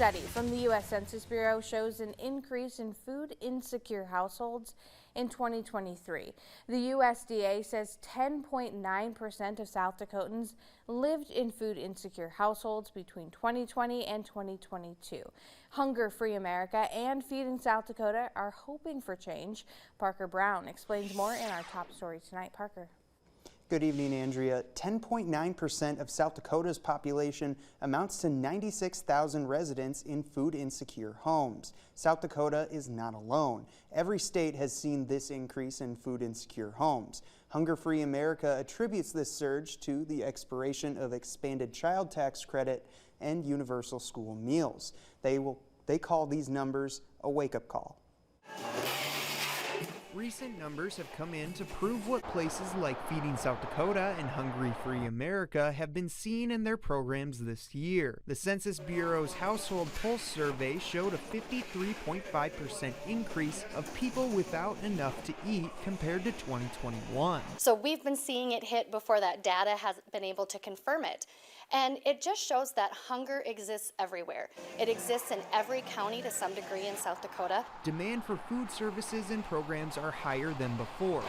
study from the U.S. Census Bureau shows an increase in food insecure households in 2023. The USDA says 10.9% of South Dakotans lived in food insecure households between 2020 and 2022. Hunger Free America and Feeding South Dakota are hoping for change. Parker Brown explains more in our top story tonight. Parker. Good evening, Andrea. 10.9% of South Dakota's population amounts to 96,000 residents in food insecure homes. South Dakota is not alone. Every state has seen this increase in food insecure homes. Hunger Free America attributes this surge to the expiration of expanded child tax credit and universal school meals. They call these numbers a wake-up call. Recent numbers have come in to prove what places like Feeding South Dakota and Hungry Free America have been seeing in their programs this year. The Census Bureau's Household Pulse Survey showed a 53.5% increase of people without enough to eat compared to 2021. So we've been seeing it hit before that data has been able to confirm it. And it just shows that hunger exists everywhere. It exists in every county to some degree in South Dakota. Demand for food services and programs are higher than before.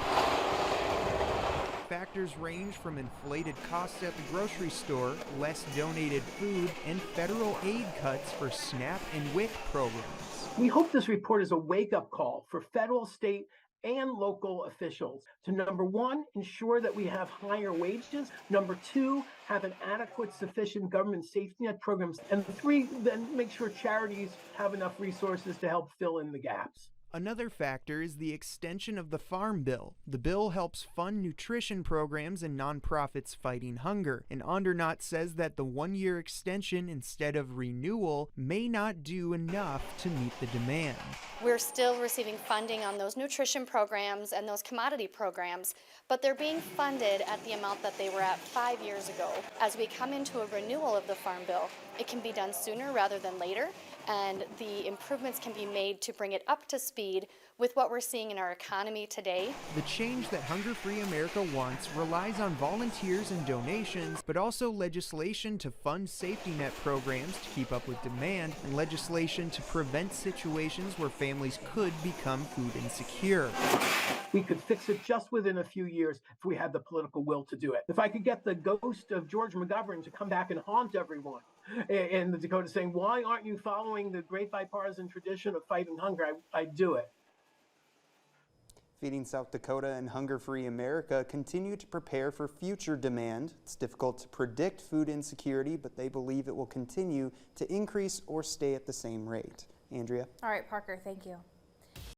Factors range from inflated costs at the grocery store, less donated food, and federal aid cuts for SNAP and WIC programs. We hope this report is a wake-up call for federal, state, and local officials to, number one, ensure that we have higher wages, number two, have an adequate, sufficient government safety net programs, and three, then make sure charities have enough resources to help fill in the gaps. Another factor is the extension of the Farm Bill. The bill helps fund nutrition programs and nonprofits fighting hunger. And Andernaut says that the one-year extension instead of renewal may not do enough to meet the demand. We're still receiving funding on those nutrition programs and those commodity programs, but they're being funded at the amount that they were at 5 years ago. As we come into a renewal of the Farm Bill, it can be done sooner rather than later, and the improvements can be made to bring it up to speed with what we're seeing in our economy today. The change that Hunger Free America wants relies on volunteers and donations, but also legislation to fund safety net programs to keep up with demand, and legislation to prevent situations where families could become food insecure. We could fix it just within a few years if we had the political will to do it. If I could get the ghost of George McGovern to come back and haunt everyone in the Dakota saying, why aren't you following the great bipartisan tradition of fighting hunger, I'd do it. Feeding South Dakota and Hunger Free America continue to prepare for future demand. It's difficult to predict food insecurity, but they believe it will continue to increase or stay at the same rate. Andrea? All right, Parker, thank you.